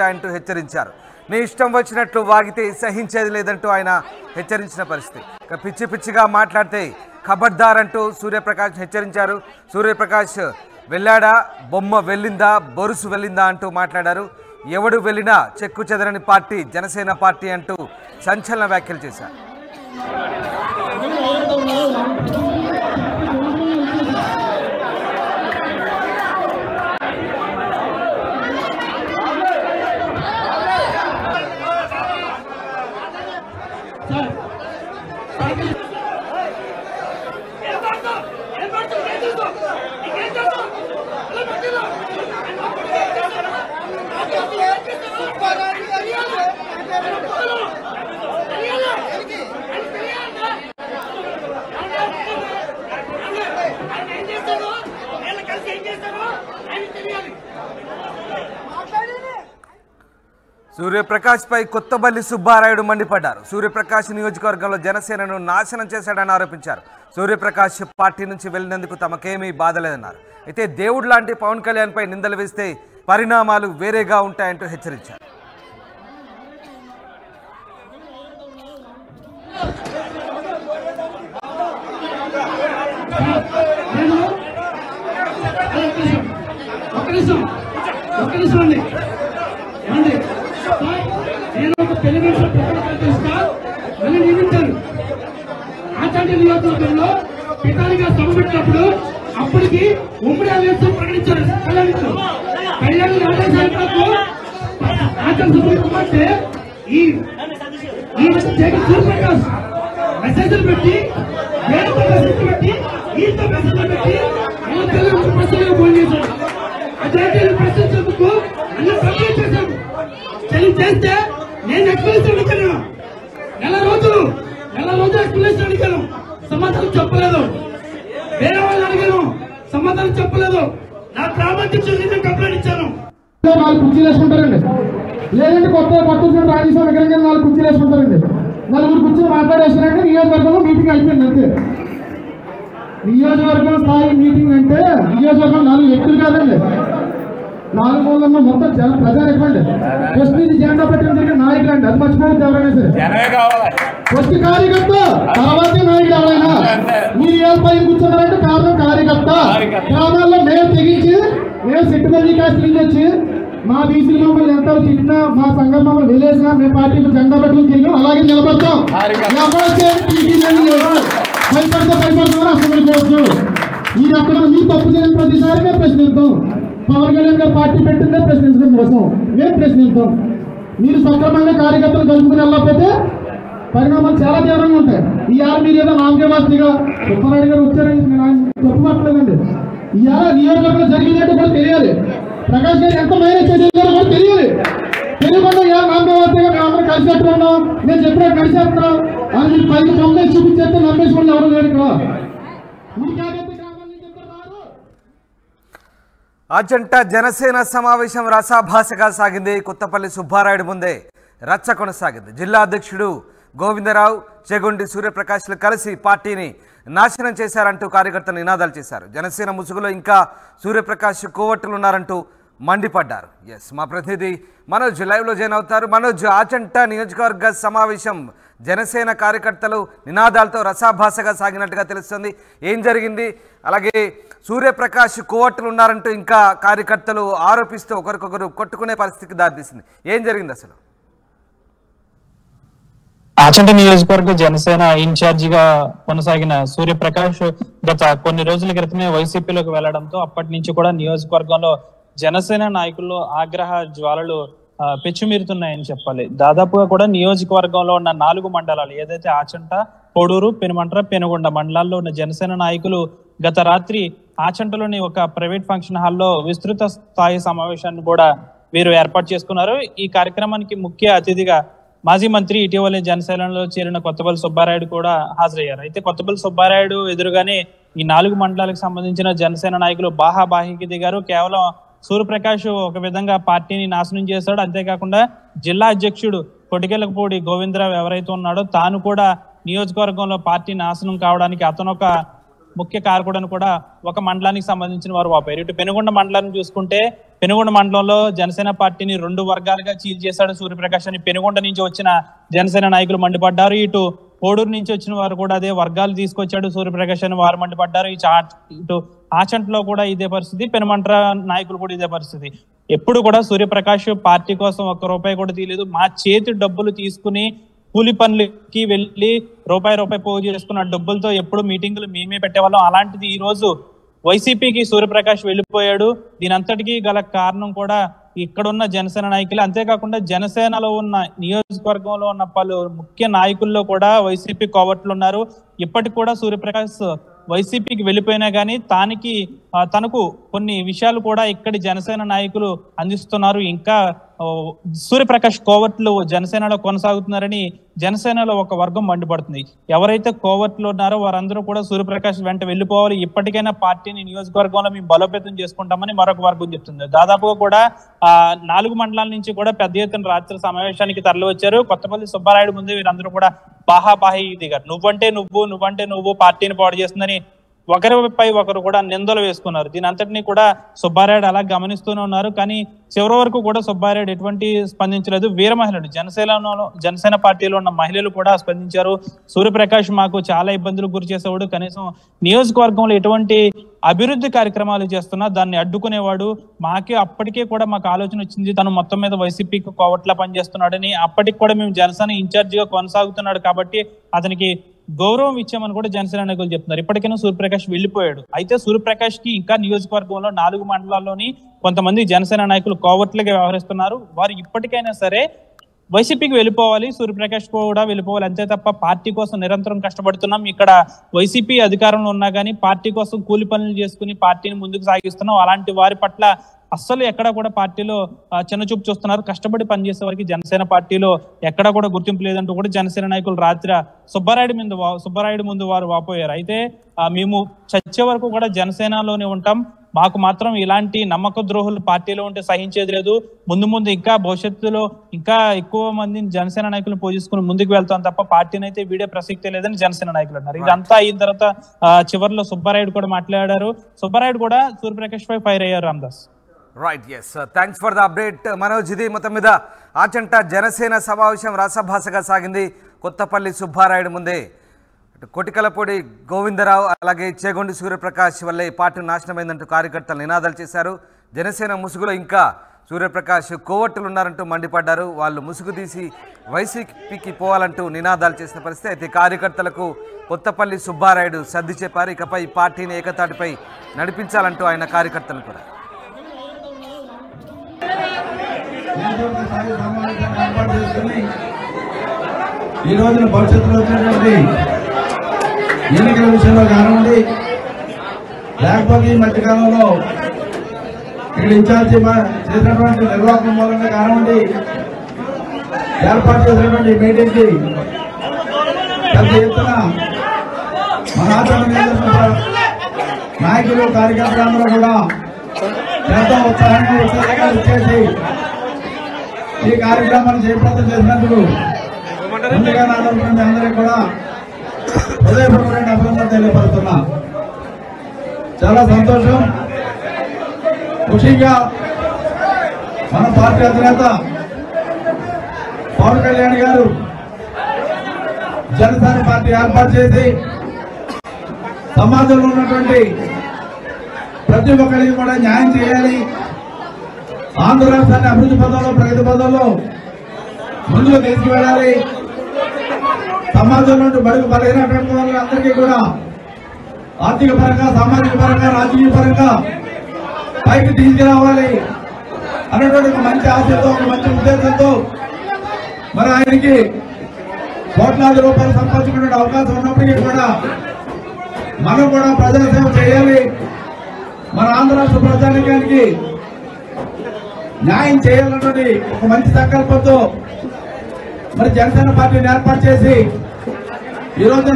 అంటూ హెచ్చరించారు. నీ ఇష్టం వచ్చినట్లు వాగితే సహించేది లేదంటూ ఆయన హెచ్చరించిన పరిస్థితి. పిచ్చి పిచ్చిగా మాట్లాడితే ఖబర్దార్ అంటూ సూర్యప్రకాష్ హెచ్చరించారు. సూర్యప్రకాష్ వెళ్ళాడా, బొమ్మ వెళ్ళిందా, బొరుసు వెళ్ళిందా అంటూ మాట్లాడారు. ఎవడు వెళ్ళినా చెక్కు చెదరని పార్టీ జనసేన పార్టీ అంటూ సంచలన వ్యాఖ్యలు చేశారు. సూర్యప్రకాష్ పై కొత్తపల్లి సుబ్బారాయుడు మండిపడ్డారు. సూర్యప్రకాష్ నియోజకవర్గంలో జనసేనను నాశనం చేశాడని ఆరోపించారు. సూర్యప్రకాష్ పార్టీ నుంచి వెళ్ళినందుకు తమకేమీ బాధ లేదన్నారు. అయితే దేవుడు లాంటి పవన్ కళ్యాణ్ పై నిందలు వేస్తే పరిణామాలు వేరేగా ఉంటాయంటూ హెచ్చరించారు. నియోజకవర్గంలో పితానిగా సభ పెట్టినప్పుడు అప్పటికి ఉమ్మడి ఆవేశం ప్రకటించారు. కళ్యాణ్ ఆచార్య సుప్రీం కుమార్తె ఈ సూర్యప్రకాష్ మెసేజ్లు పెట్టి ఈతో మెసేజ్లు పెట్టి ప్రశ్నలుగా ఫోన్ చేశారు. అదే ప్రశ్నించేందుకు అన్న కంప్లైంట్ చేశాము. చేస్తే నేను ఎక్స్ప్లెనేషన్ అడిగాను. నెల రోజులు ఎక్స్ప్లెనేషన్ అడిగాను, సమాధానం చెప్పలేదు. వేరే వాళ్ళు అడిగాను, సమాధానం చెప్పలేదు. నా ప్రామాణిక కంప్లైంట్ ఇచ్చాను. 4 కుర్చీలు వేసుకుంటారండి, లేదంటే కొత్త రాజేశ్వర విగ్రహం 4 కుర్చీలు వేసుకుంటారండి. 4 కుర్చీలు మాట్లాడేసారంటే నియోజకవర్గంలో మీటింగ్ అయిపోయింది అంతే. నియోజకవర్గం స్థాయి మీటింగ్ అంటే నియోజకవర్గం 4 వ్యక్తులు కాదండి, 4 మూలలో మొత్తం ప్రజలు ఎక్కువండి. ఫస్ట్ ఇది జెండా పెట్టడం జరిగిన నాయకులు అండి, అది మర్చిపోవద్దు ఎవరైనా సరే. ఫస్ట్ కార్యకర్త, తర్వాత నాయకుడు ఎవరైనా. మీరు ఏ పైన కూర్చున్నారంటే కారణం కార్యకర్త. గ్రామాల్లో మేము తెగించి మేము సెట్టుబడి కాస్ట్ నుంచి వచ్చి మా బీసీలు మమ్మల్ని ఎంత తిట్టినా, మా సంఘం మమ్మల్ని వెళ్ళేసినా మేము పార్టీకి జెండా పెట్టుకుని తిరిగాం, అలాగే నిలబడతాం. భయపడుతున్నారు అసలు వెళ్ళిపోవచ్చు. మీరు అక్కడ మీరు తప్పు చేయని ప్రతిసారి మేము ప్రశ్నిస్తాం. పవన్ కళ్యాణ్ గారు పార్టీ పెట్టిందే ప్రశ్నించడం కోసం మేము ప్రశ్నిస్తాం. మీరు సక్రమంగా కార్యకర్తలు కలుపుకుని వెళ్ళకపోతే పరిణామాలు చాలా తీవ్రంగా ఉంటాయి. ఇవాళ మీరు ఏదో నామకేవాస్తిగా సుబ్బారాయుడు గారు వచ్చారని తప్పు మాట్లాడలేదండి. ఇవాళ నియోజకవర్గంలో జరిగిందంటే కూడా తెలియాలి. ప్రకాష్ గారు ఎంత మైనస్ చేశారో కూడా తెలియాలి. తెలియకుండా ఇవాళ నామకేవాస్తిగా మేము అందరం కలిసి ఉన్నాం, నేను చెప్పినట్టు కలిసేస్తున్నాం అని మీరు పైకి తొమ్మిది చూపించేస్తే నమ్మేసుకోండి ఎవరు లేరు ఇక్కడ. అజంట జనసేన సమావేశం రసాభాసగా సాగింది. కొత్తపల్లి సుబ్బారాయుడు ముందే రచ్చ కొనసాగింది. జిల్లా అధ్యక్షుడు గోవిందరావు, చెగొండి సూర్యప్రకాష్లు కలిసి పార్టీని నాశనం చేశారంటూ కార్యకర్తలు నినాదాలు చేశారు. జనసేన ముసుగులో ఇంకా సూర్యప్రకాష్ కోవట్టులు ఉన్నారంటూ మండిపడ్డారు. ఎస్, మా ప్రతినిధి మనోజ్ లైవ్లో జాయిన్ అవుతారు. మనోజ్, ఆచంట నియోజకవర్గ సమావేశం జనసేన కార్యకర్తలు నినాదాలతో రసాభాసగా సాగినట్టుగా తెలుస్తుంది. ఏం జరిగింది? అలాగే సూర్యప్రకాష్ కోవట్టులు ఉన్నారంటూ ఇంకా కార్యకర్తలు ఆరోపిస్తూ ఒకరికొకరు కొట్టుకునే పరిస్థితికి దారితీసింది. ఏం జరిగింది అసలు? ఆచంట నియోజకవర్గ జనసేన ఇన్ఛార్జిగా కొనసాగిన సూర్యప్రకాష్ గత కొన్ని రోజుల క్రితమే వైసీపీలోకి వెళ్లడంతో అప్పటి నుంచి కూడా నియోజకవర్గంలో జనసేన నాయకుల్లో ఆగ్రహ జ్వాలలు పెచ్చుమీరుతున్నాయని చెప్పాలి. దాదాపుగా కూడా నియోజకవర్గంలో ఉన్న 4 మండలాలు ఏదైతే ఆచంట, పొడూరు, పెనుమంట్ర, పెనుగొండ మండలాల్లో ఉన్న జనసేన నాయకులు గత రాత్రి ఆచంటలోని ఒక ప్రైవేట్ ఫంక్షన్ హాల్లో విస్తృత స్థాయి సమావేశాన్ని కూడా వీరు ఏర్పాటు చేసుకున్నారు. ఈ కార్యక్రమానికి ముఖ్య అతిథిగా మాజీ మంత్రి, ఇటీవలే జనసేనలో చేరిన కొత్తపల్లి సుబ్బారాయుడు కూడా హాజరయ్యారు. అయితే కొత్తపల్లి సుబ్బారాయుడు ఎదురుగానే ఈ 4 మండలాలకు సంబంధించిన జనసేన నాయకులు బాహాబాహికి దిగారు. కేవలం సూర్యప్రకాష్ ఒక విధంగా పార్టీని నాశనం చేశాడు, అంతేకాకుండా జిల్లా అధ్యక్షుడు కొటికెలకపూడి గోవిందరావు ఎవరైతే ఉన్నాడో తాను కూడా నియోజకవర్గంలో పార్టీ నాశనం కావడానికి అతను ఒక ముఖ్య కారకుడని కూడా ఒక మండలానికి సంబంధించిన వారు వాపారు. ఇటు పెనుగొండ మండలాన్ని చూసుకుంటే పెనుగొండ మండలంలో జనసేన పార్టీని 2 వర్గాలుగా చీల్చేశాడు సూర్యప్రకాష్ అని పెనుగొండ నుంచి వచ్చిన జనసేన నాయకులు మండిపడ్డారు. ఇటు కోడూరు నుంచి వచ్చిన వారు కూడా అదే వర్గాలు తీసుకొచ్చాడు సూర్యప్రకాష్ అని వారు మండిపడ్డారు. ఇటు ఆచంట్లో కూడా ఇదే పరిస్థితి, పెనుమంట్ర నాయకులు కూడా ఇదే పరిస్థితి. ఎప్పుడు కూడా సూర్యప్రకాష్ పార్టీ కోసం ₹1 కూడా తీయలేదు. మా చేతి డబ్బులు తీసుకుని కూలి పనులకి వెళ్ళి రూపాయి పోగు చేసుకున్న డబ్బులతో ఎప్పుడు మీటింగులు మేమే పెట్టేవాళ్ళం. అలాంటిది ఈ రోజు వైసీపీకి సూర్యప్రకాష్ వెళ్ళిపోయాడు. దీనంతటికీ గల కారణం కూడా ఇక్కడున్న జనసేన నాయకులు. అంతేకాకుండా జనసేనలో ఉన్న నియోజకవర్గంలో ఉన్న పలు ముఖ్య నాయకుల్లో కూడా వైసీపీ కోవట్లు ఉన్నారు. ఇప్పటికి కూడా సూర్యప్రకాష్ వైసీపీకి వెళ్ళిపోయినా కానీ తనకు కొన్ని విషయాలు కూడా ఇక్కడి జనసేన నాయకులు అందిస్తున్నారు. ఇంకా సూర్యప్రకాష్ కోవట్లు జనసేనలో కొనసాగుతున్నారని జనసేనలో ఒక వర్గం మండిపడుతుంది. ఎవరైతే కోవట్లు ఉన్నారో వారందరూ కూడా సూర్యప్రకాష్ వెంట వెళ్ళిపోవాలి, ఇప్పటికైనా పార్టీని నియోజకవర్గంలో మేము బలోపేతం చేసుకుంటామని మరొక వర్గం చెప్తుంది. దాదాపుగా కూడా 4 మండలాల నుంచి కూడా పెద్ద ఎత్తున రాత్రి సమావేశానికి తరలి వచ్చారు. కొత్తపల్లి సుబ్బారాయుడు ముందు వీరందరూ కూడా బాహాబాహి దిగారు. నువ్వంటే నువ్వు పార్టీని పాడు చేస్తుందని ఒకరిపై ఒకరు కూడా నిందలు వేసుకున్నారు. దీని అంతటినీ కూడా సుబ్బారాయుడు అలా గమనిస్తూనే ఉన్నారు. కానీ చివరి వరకు కూడా సుబ్బారాయుడు ఎటువంటి స్పందించలేదు. వీర మహిళలు జనసేన పార్టీలో ఉన్న మహిళలు కూడా స్పందించారు. సూర్యప్రకాష్ మాకు చాలా ఇబ్బందులు గురి చేసేవాడు, కనీసం నియోజకవర్గంలో ఎటువంటి అభివృద్ధి కార్యక్రమాలు చేస్తున్నా దాన్ని అడ్డుకునేవాడు. అప్పటికే కూడా మాకు ఆలోచన వచ్చింది, తను మొత్తం మీద వైసీపీకి కోవట్లా పనిచేస్తున్నాడని. అప్పటికి కూడా మేము జనసేన ఇన్ఛార్జిగా కొనసాగుతున్నాడు కాబట్టి అతనికి గౌరవం ఇచ్చామని కూడా జనసేన నాయకులు చెప్తున్నారు. ఇప్పటికైనా సూర్యప్రకాష్ వెళ్ళిపోయాడు. అయితే సూర్యప్రకాష్ కి ఇంకా నియోజకవర్గంలో 4 మండలాల్లోని కొంతమంది జనసేన నాయకులు కోవట్లుగా వ్యవహరిస్తున్నారు. వారు ఇప్పటికైనా సరే వైసీపీకి వెళ్ళిపోవాలి, సూర్యప్రకాష్ కూడా వెళ్ళిపోవాలి, అంతే తప్ప పార్టీ కోసం నిరంతరం కష్టపడుతున్నాం, ఇక్కడ వైసీపీ అధికారంలో ఉన్నా కానీ పార్టీ కోసం కూలి పనులు చేసుకుని పార్టీని ముందుకు సాగిస్తున్నాం, అలాంటి వారి పట్ల అస్సలు ఎక్కడ కూడా పార్టీలో చిన్న చూపు చూస్తున్నారు. కష్టపడి పనిచేసే వారికి జనసేన పార్టీలో ఎక్కడా కూడా గుర్తింపు లేదంటూ కూడా జనసేన నాయకులు రాత్రి సుబ్బారాయుడు ముందు వారు వాపోయారు. అయితే మేము చచ్చే వరకు కూడా జనసేనలోనే ఉంటాం, మాకు మాత్రం ఇలాంటి నమ్మక ద్రోహులు పార్టీలో ఉంటే సహించేది లేదు, ముందు ఇంకా భవిష్యత్తులో ఇంకా ఎక్కువ మందిని జనసేన నాయకులను పూజించుకుని ముందుకు వెళ్తాం తప్ప పార్టీని అయితే వీడే ప్రసక్తే లేదని జనసేన నాయకులు అన్నారు. ఇదంతా అయిన తర్వాత చివరిలో సుబ్బారాయుడు కూడా మాట్లాడారు. సుబ్బారాయుడు కూడా సూర్యప్రకాష్ పై ఫైర్ అయ్యారు. Ramdas. Right, yes, thanks for the update Manoj. ఇది మొత్తం మీద ఆచంట జనసేన సమావేశం రసభాసగా సాగింది. కొత్తపల్లి సుబ్బారాయుడు ముందే కొటికలపూడి గోవిందరావు అలాగే చేగొండి సూర్యప్రకాష్ వల్లే పార్టీ నాశనమైందంటూ కార్యకర్తలు నినాదాలు చేశారు. జనసేన ముసుగులో ఇంకా సూర్యప్రకాష్ కోవట్టులు ఉన్నారంటూ మండిపడ్డారు. వాళ్ళు ముసుగు తీసి వైసీపీకి పోవాలంటూ నినాదాలు చేసిన పరిస్థితి. అయితే కార్యకర్తలకు కొత్తపల్లి సుబ్బారాయుడు సర్ది చెప్పారు. ఇకపై పార్టీని ఏకతాటిపై నడిపించాలంటూ ఆయన కార్యకర్తలు కూడా ఈ రోజున భవిష్యత్తులో వచ్చినటువంటి ఎన్నికల విషయంలో కానివ్వండి, లేకపోతే ఈ మధ్యకాలంలో ఇక్కడ ఇన్ఛార్జి చేసినటువంటి నిర్వాహకం మూలంగా కానివ్వండి, ఏర్పాటు చేసినటువంటి మీటింగ్ కి పెద్ద ఎత్తున మన ఆచరణ నాయకులు కార్యకర్తలందరూ కూడా ఎంతో ఉత్సాహంగా వచ్చేసి ఈ కార్యక్రమాన్ని జయప్రదం చేసినందుకు ముందుగా నా తరఫున అందరికీ కూడా హృదయపూర్వకమైన అభినందనలు తెలియపరుస్తున్నా. చాలా సంతోషం. ముఖ్యంగా మన పార్టీ అధినేత పవన్ కళ్యాణ్ గారు జనసేన పార్టీ ఏర్పాటు చేసి సమాజంలో ఉన్నటువంటి ప్రతి ఒక్కరికి కూడా న్యాయం చేయాలి, ఆంధ్ర రాష్ట్రాన్ని అభివృద్ధి పదంలో ప్రగతి పదంలో ముందుకు తీసుకువెళ్ళాలి, సమాజంలో బడుగు బలహీనటువంటి వాళ్ళందరికీ కూడా ఆర్థిక పరంగా, సామాజిక పరంగా, రాజకీయ పరంగా పైకి తీసుకురావాలి అన్నటువంటి ఒక మంచి ఆశతో, ఒక మంచి ఉద్దేశంతో మరి ఆయనకి కోట్లాది రూపాయలు సంపాదించుకునే అవకాశం ఉన్నప్పటికీ కూడా మనం కూడా ప్రజాసేవ చేయాలి, మన ఆంధ్ర రాష్ట్ర ప్రజానికానికి న్యాయం చేయాలన్నటువంటి ఒక మంచి సంకల్పంతో మరి జనసేన పార్టీని ఏర్పాటు చేసి ఈరోజు